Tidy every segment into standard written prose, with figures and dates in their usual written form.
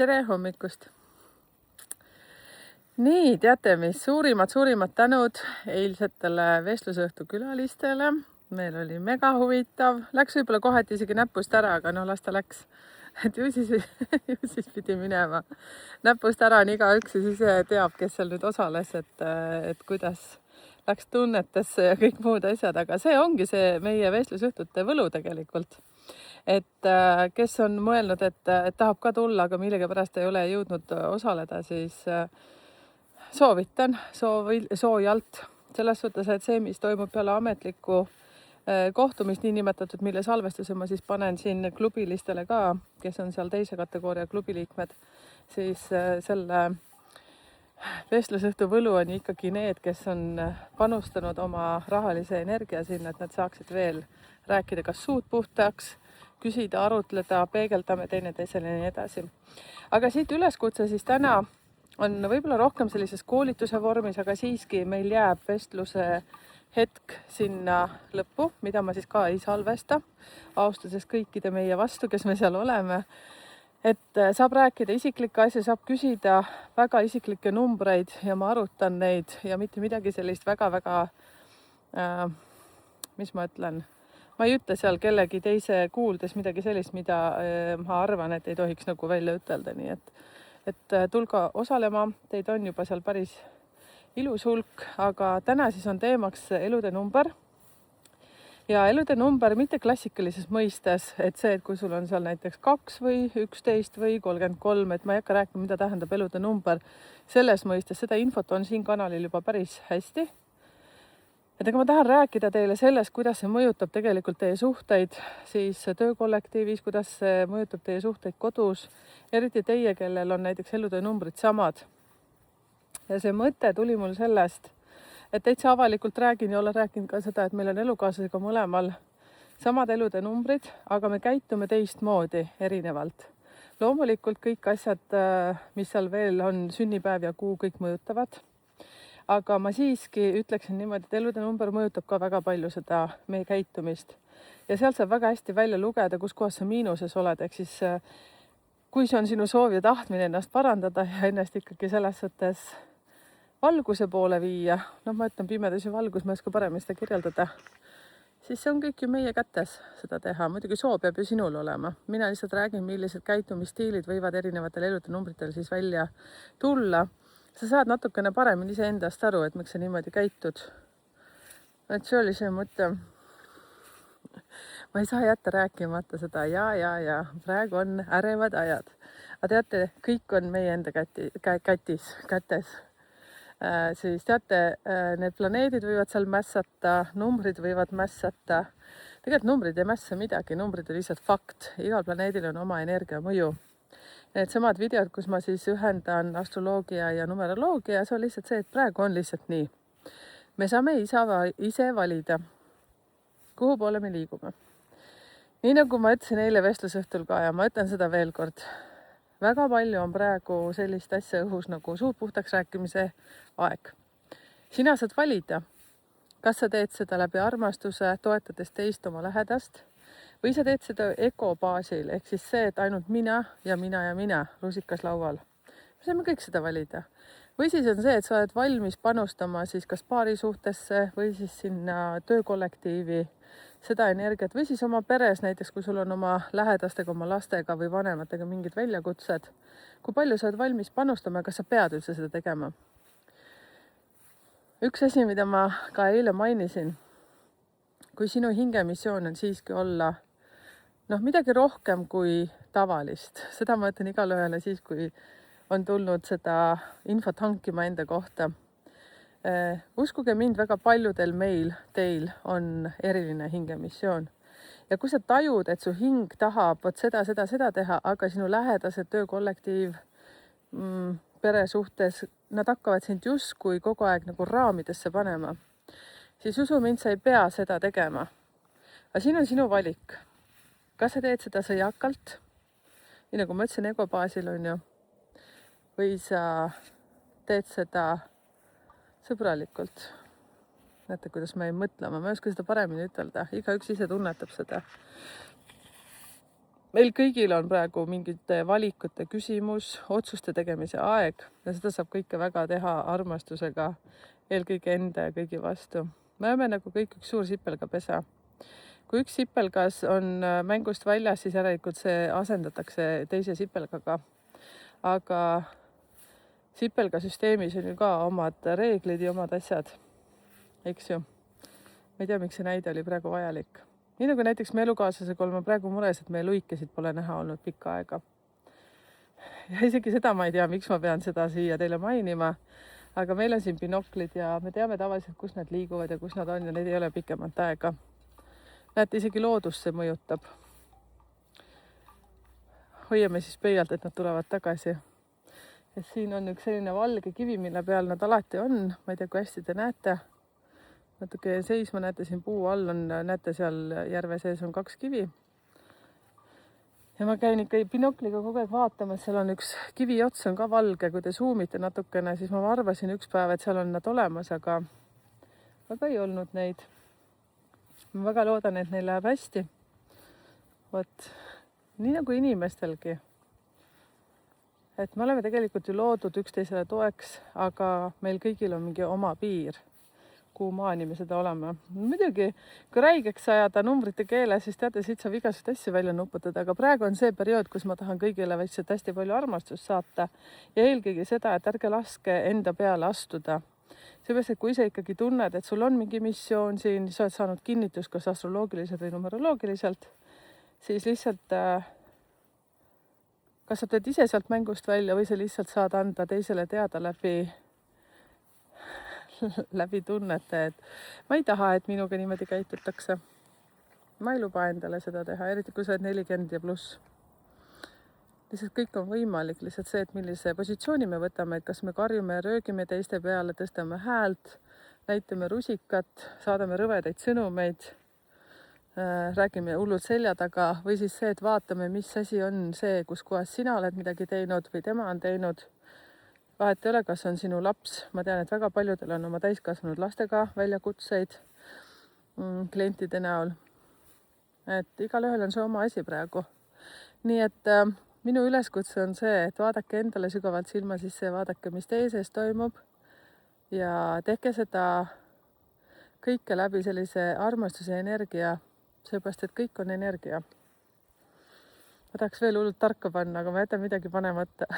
Tere hommikust! Nii, teate mis, suurimad tänud eilsetele vestlusõhtu külalistele. Meil oli mega huvitav. Läks võib-olla kohati isegi näpust ära, aga no las ta läks. Et ju siis pidi minema. Näpust ära on igaüks ja siis teab, kes seal nüüd osales, et kuidas läks tunnetesse ja kõik muud asjad. Aga see ongi see meie vestlusõhtute võlu tegelikult. Et kes on mõelnud, et tahab ka tulla, aga millegipärast ei ole jõudnud osaleda, siis soovitan soojalt. Selles suhtes, et see, mis toimub peale ametlikku kohtumist, nii nimetatud, mille salvestuse ma siis panen siin klubilistele ka, kes on seal teise kategooria klubiliikmed, siis selle vestlusõhtu võlu on ikkagi need, kes on panustanud oma rahalise energia sinna, et nad saaksid veel rääkida kas suud puhtaks, küsida, arutleda, peegeldame teineteisele ja nii edasi. Aga siit üleskutse siis täna on võib-olla rohkem sellises koolituse vormis, aga siiski meil jääb vestluse hetk sinna lõppu, mida ma siis ka ei salvesta, austades kõikide meie vastu, kes me seal oleme. Et saab rääkida isiklikke asju, saab küsida väga isiklikke numbreid ja ma arutan neid ja mitte midagi sellist väga-väga, mis ma ütlen, ma ei ütle seal kellegi teise kuuldes midagi sellist, mida ma arvan, et ei tohiks nagu välja ütelda, nii et tulga osalema, teid on juba seal päris ilus hulk, aga täna siis on teemaks elude number. Ja elude number mitte klassikalises mõistes, et see, et kui sul on seal näiteks 2 või 11 või 33, et ma ei hakka rääkima, mida tähendab elude number selles mõistes, seda infot on siin kanalil juba päris hästi. Et aga ma tahan rääkida teile sellest, kuidas see mõjutab tegelikult teie suhteid siis töökollektiivis, kuidas see mõjutab teie suhteid kodus, eriti teie, kellel on näiteks elude numbrid samad. Ja see mõte tuli mul sellest, et täitsa avalikult räägin ja olen rääkinud ka seda, et meil on elukaaslasega mõlemal samad elude numbrid, aga me käitume teistmoodi erinevalt. Loomulikult kõik asjad, mis seal veel on, sünnipäev ja kuu, kõik mõjutavad. Aga ma siiski ütleksin niimoodi, et elude number mõjutab ka väga palju seda meie käitumist. Ja sealt saab väga hästi välja lugeda, kus kohas sa miinuses oled. Ehk siis, kui see on sinu soov ja tahtmine ennast parandada ja ennast ikkagi selles suhtes valguse poole viia, ma ütlen pimedus ja valgus, ma ei oska paremini seda kirjeldada, siis see on kõik ju meie kätes seda teha. Muidugi soov peab ju sinul olema. Mina lihtsalt räägin, millised käitumisstiilid võivad erinevatel elude numbritel siis välja tulla. Sa saad natukene paremini ise endast aru, et miks sa niimoodi käitud. Et see oli see mõte. Ma ei saa jätta rääkimata seda ja. Praegu on ärevad ajad. Aga teate, kõik on meie enda kätes. Siis teate, need planeedid võivad seal mässata, numbrid võivad mässata. Tegelikult numbrid ei mässa midagi, numbrid on lihtsalt fakt. Igal planeedil on oma energia mõju. Need samad videod, kus ma siis ühendan astroloogia ja numeroloogia, see on lihtsalt see, et praegu on lihtsalt nii. Me saame ise valida, kuhu poole me liigume. Nii nagu ma ütlesin eile vestlusõhtul ka ja ma ütlen seda veel kord. Väga palju on praegu sellist asja õhus nagu suud puhtaks rääkimise aeg. Sina saad valida, kas sa teed seda läbi armastuse, toetades teist oma lähedast, või sa teed seda ego baasil, ehk siis see, et ainult mina, rusikas laual. Me saame kõik seda valida. Või siis on see, et sa oled valmis panustama siis kas paari suhtesse või siis sinna töökollektiivi seda energiat või siis oma peres, näiteks kui sul on oma lähedastega, oma lastega või vanematega mingid väljakutsed. Kui palju sa oled valmis panustama, kas sa pead üldse seda tegema? Üks asi, mida ma ka eile mainisin, kui sinu hingemissioon on siiski olla midagi rohkem kui tavalist. Seda ma ütlen igale ühele siis, kui on tulnud seda infot hankima enda kohta. Uskuge mind, väga paljudel teil on eriline hingemissioon. Ja kui sa tajud, et su hing tahab seda teha, aga sinu lähedased töökollektiiv pere suhtes, nad hakkavad sind justkui kogu aeg nagu raamidesse panema, siis usu mind, sa ei pea seda tegema. Aga siin on sinu valik. Kas sa teed seda sõjakalt, nii nagu ma ütlesin ego baasil on ju, või sa teed seda sõbralikult. Näete, kuidas ma ei mõtlema, ma ei oska seda paremini ütelda. Igaüks ise tunnetab seda. meil kõigil on praegu mingite valikute küsimus, otsuste tegemise aeg ja seda saab kõike väga teha armastusega, eelkõige enda ja kõigi vastu. Me oleme nagu kõik üks suur sipelgapesa. Kui üks sipelgas on mängust väljas, siis järelikult see asendatakse teise sipelgaga. Aga sipelgasüsteemis on ju ka omad reeglid ja omad asjad, eks ju. Ma ei tea, miks see näide oli praegu vajalik. Nii nagu näiteks me elukaaslasega oleme praegu mures, et meie luikesid pole näha olnud pikka aega. Ja isegi seda ma ei tea, miks ma pean seda siia teile mainima, aga meil on siin binoklid ja me teame tavaliselt, kus nad liiguvad ja kus nad on ja neid ei ole pikemat aega. Näete, isegi loodust see mõjutab. Hoiame siis pöialt, et nad tulevad tagasi. Et siin on üks selline valge kivi, mille peal nad alati on. Ma ei tea, kui hästi te näete. Natuke seisma näete, siin puu all on, näete seal järve sees on 2 kivi. Ja ma käin ikka binokliga kogu aeg vaatamas, seal on üks kivi ots on ka valge, kui te zoomite natukene, siis ma arvasin üks päev, et seal on nad olemas, aga ei olnud neid. Ma väga loodan, et neil läheb hästi. Vot, nii nagu inimestelgi. Et me oleme tegelikult ju loodud üksteisele toeks, aga meil kõigil on mingi oma piir. Kuhu maani me seda oleme. Muidugi, kui räigeks ajada numbrite keeles, siis teate, siit saab igasugust asju välja nuputada, aga praegu on see periood, kus ma tahan kõigile lihtsalt hästi palju armastust saata ja eelkõige seda, et ärge laske enda peale astuda. Seepärast, et kui sa ikkagi tunned, et sul on mingi missioon siin, sa oled saanud kinnitus kas astroloogiliselt või numeroloogiliselt, siis lihtsalt kas sa teed ise sealt mängust välja või sa lihtsalt saad anda teisele teada läbi tunnete, et ma ei taha, et minuga niimoodi käitutakse. Ma ei luba endale seda teha, eriti kui sa oled 40 ja pluss. Lihtsalt kõik on võimalik, lihtsalt see, et millise positsiooni me võtame, et kas me karjume ja röögime teiste peale, tõstame häält, näitame rusikat, saadame rõvedaid sõnumeid, räägime hullult selja taga või siis see, et vaatame, mis asi on see, kus kohas sina oled midagi teinud või tema on teinud. Vahet ei ole, kas on sinu laps. Ma tean, et väga paljudel on oma täiskasvanud lastega väljakutseid klientide näol. Et igal ühel on see oma asi praegu. Nii et minu üleskutse on see, et vaadake endale sügavalt silma sisse ja vaadake, mis teie sees toimub. Ja tehke seda kõike läbi sellise armastuse energia, seepärast, et kõik on energia. Ma tahaks veel hullult tarka panna, aga ma jätan midagi panemata.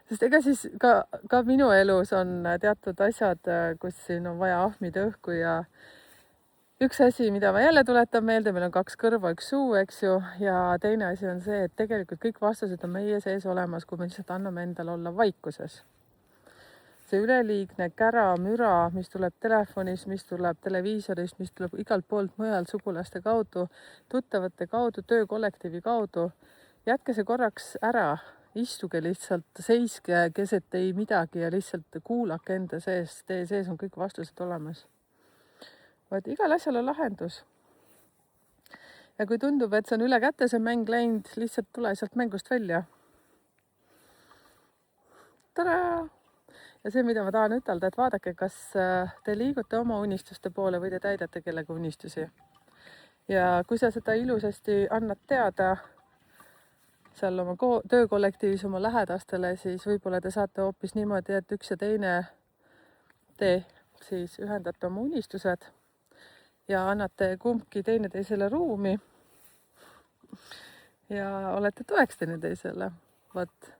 Sest ega siis ka minu elus on teatud asjad, kus siin on vaja ahmida õhku ja üks asi, mida ma jälle tuletan meelde, meil on 2 kõrva, 1 suu, eks ju, ja teine asi on see, et tegelikult kõik vastused on meie sees olemas, kui me lihtsalt anname endale olla vaikuses. See üleliigne kära, müra, mis tuleb telefonis, mis tuleb televiisorist, mis tuleb igalt poolt mujal sugulaste kaudu, tuttavate kaudu, töökollektiivi kaudu, jätke see korraks ära. Istuge lihtsalt, seiske keset ei midagi ja lihtsalt kuulake enda sees. Teie sees on kõik vastused olemas. Vaid igal asjal on lahendus. Ja kui tundub, et see on üle kätte see mäng läinud, lihtsalt tule sealt mängust välja. Tada! Ja see, mida ma tahan ütelda, et vaadake, kas te liigute oma unistuste poole või te täidate kellegi unistusi. Ja kui sa seda ilusasti annad teada, seal oma töökollektiivis oma lähedastele, siis võib-olla te saate hoopis niimoodi, et üks ja teine te siis ühendate oma unistused ja annate kumbki teineteisele ruumi ja olete toeks teineteisele. Vot.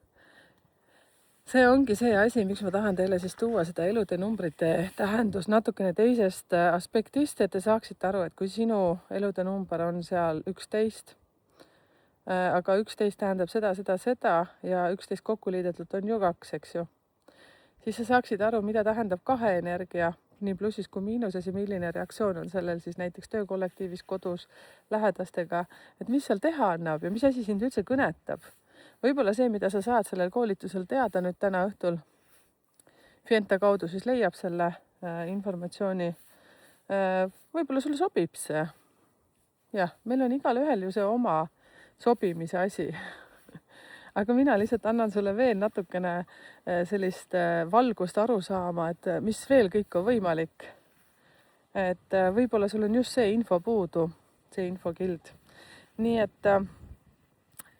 See ongi see asi, miks ma tahan teile siis tuua seda elude numbrite tähendus natukene teisest aspektist, et te saaksite aru, et kui sinu elude number on seal 11, aga 11 tähendab seda ja 11 kokku liidetult on ju 2, eks ju. Siis sa saaksid aru, mida tähendab 2 energia, nii plussis kui miinuses ja milline reaktsioon on sellel siis näiteks töökollektiivis, kodus, lähedastega, et mis seal teha annab ja mis asi sind üldse kõnetab. Võib-olla see, mida sa saad sellel koolitusel teada nüüd täna õhtul, Fienta kaudu siis leiab selle informatsiooni. Võib-olla sulle sobib see. Jah, meil on igal ühel ju see oma sobimise asi. Aga mina lihtsalt annan sulle veel natukene sellist valgust aru saama, et mis veel kõik on võimalik. Et võib-olla sul on just see info puudu, see infokild. nii et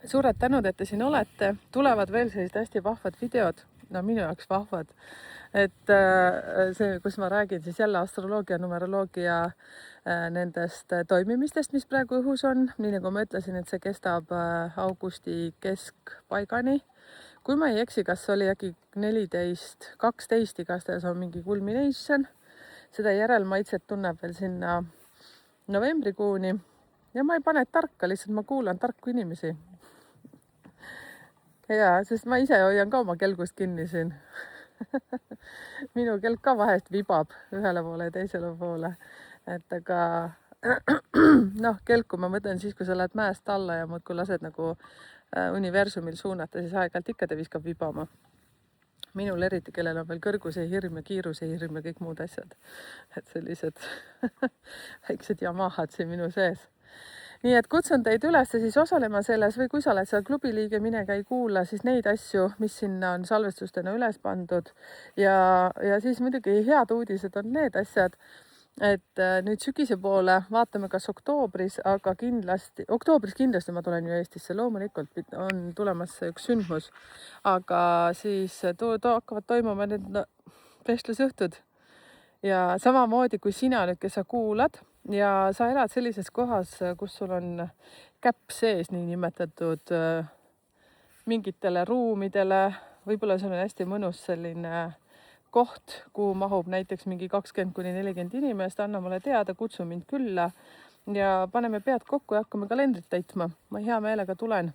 suured tänud, et te siin olete. Tulevad veel sellised hästi vahvad videod, no minu jaoks vahvad, et see, kus ma räägin siis jälle astroloogia, numeroloogia nendest toimimistest, mis praegu õhus on. Nii nagu ma ütlesin, et see kestab augusti keskpaigani. Kui ma ei eksi, kas oli äkki 14, 12, igastahes on mingi culmination. Seda järelmaitset tunneb veel sinna novembrikuuni. Ja ma ei pane tarka, lihtsalt ma kuulan tarku inimesi. Ja, sest ma ise hoian ka oma kelgust kinni siin. Minu kelg ka vahest vibab ühele poole ja teisele poole. Et aga noh, kelku ma mõtlen siis, kui sa lähed mäest alla ja muudkui lased nagu universumil suunata, siis aeg-ajalt ikka ta viskab vibama. Minul eriti, kellel on veel kõrguse hirm ja kiiruse hirm ja kõik muud asjad. Et sellised väiksed jamahad siin minu sees. Nii et kutsun teid üles siis osalema selles või kui sa oled seal klubi liige, mine käi kuula siis neid asju, mis sinna on salvestustena üles pandud. Ja siis muidugi head uudised on need asjad, et nüüd sügise poole vaatame kas oktoobris, aga oktoobris kindlasti ma tulen ju Eestisse, loomulikult on tulemas üks sündmus, aga siis hakkavad toimuma need vestlusõhtud ja samamoodi kui sina nüüd, kes sa kuulad ja sa elad sellises kohas, kus sul on käpp sees niinimetatud mingitele ruumidele, võib-olla seal on hästi mõnus selline koht, kuhu mahub näiteks mingi 20–40 inimest, anna mulle teada, kutsu mind külla ja paneme pead kokku ja hakkame kalendrit täitma. Ma hea meelega tulen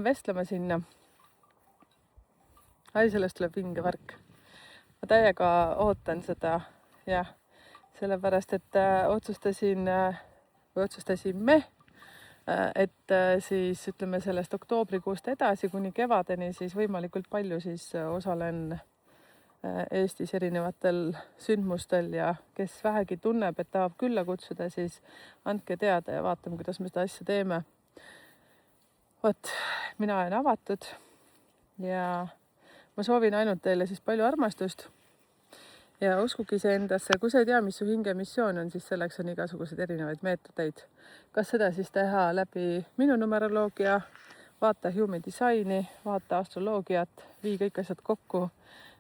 vestlema sinna. Sellest tuleb vinge värk. Ma täiega ootan seda, jah, sellepärast, et otsustasime, et siis ütleme sellest oktoobrikuust edasi kuni kevadeni siis võimalikult palju siis osalen Eestis erinevatel sündmustel ja kes vähegi tunneb, et tahab külla kutsuda, siis andke teada ja vaatame, kuidas me seda asja teeme. Vot, mina olen avatud ja ma soovin ainult teile siis palju armastust ja uskugi see endasse. Kui sa ei tea, mis su hinge missioon on, siis selleks on igasugused erinevaid meetodeid. Kas seda siis teha läbi minu numeroloogia, vaata human designi, vaata astroloogiat, vii kõik asjad kokku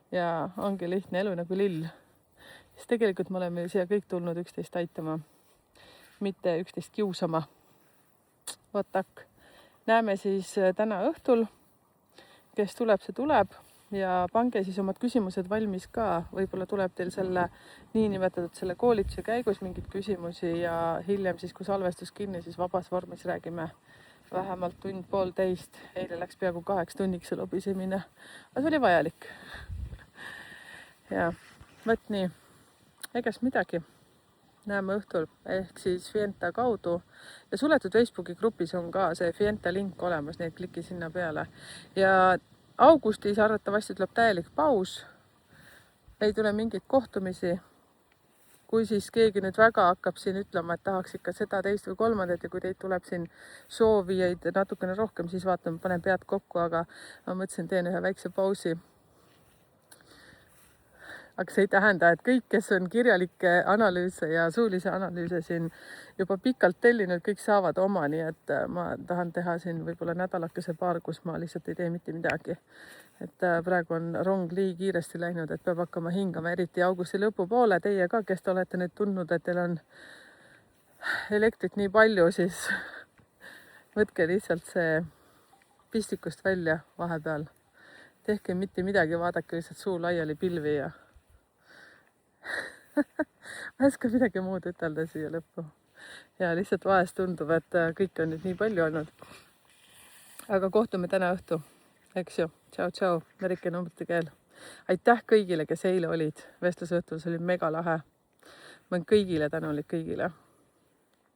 ja ongi lihtne elu nagu lill. Siis tegelikult me oleme siia kõik tulnud üksteist aitama, mitte üksteist kiusama. Võtak. Näeme siis täna õhtul, kes tuleb, see tuleb ja pange siis omad küsimused valmis ka. Võib-olla tuleb teil selle niinimetatud selle koolituse käigus mingid küsimusi ja hiljem siis, kui salvestus kinni, siis vabas vormis räägime vähemalt tund-poolteist. Eile läks peaaegu 8 tunniks see lobisemine, aga see oli vajalik. Ja võt nii, egas midagi. Näeme õhtul ehk siis Fienta kaudu ja suletud Facebooki grupis on ka see Fienta link olemas, nii et kliki sinna peale. Ja augustis arvatavasti tuleb täielik paus, ei tule mingeid kohtumisi. Kui siis keegi nüüd väga hakkab siin ütlema, et tahaks ikka seda, teist või kolmandat ja kui teid tuleb siin soovijaid natukene rohkem, siis vaatame, panen pead kokku, aga ma mõtlesin, teen ühe väikse pausi. Aga see ei tähenda, et kõik, kes on kirjalikke analüüse ja suulise analüüse siin juba pikalt tellinud, kõik saavad oma, nii et ma tahan teha siin võib-olla nädalakese paar, kus ma lihtsalt ei tee mitte midagi. Et praegu on rong nii kiiresti läinud, et peab hakkama hingama, eriti augusti lõpupoole. Teie ka, kes te olete nüüd tundnud, et teil on elektrit nii palju, siis võtke lihtsalt see pistikust välja vahepeal. Tehke mitte midagi, vaadake lihtsalt suu laiali pilvi ja ma ei oska midagi muud ütelda siia lõppu. Ja lihtsalt vahest tundub, et kõik on nüüd nii palju olnud. Aga kohtume täna õhtu, eks ju. Tšau, merike numbrite keel. Aitäh kõigile, kes eile olid. Vestlusõhtul, see oli mega lahe. Ma olen kõigile tänulik, kõigile.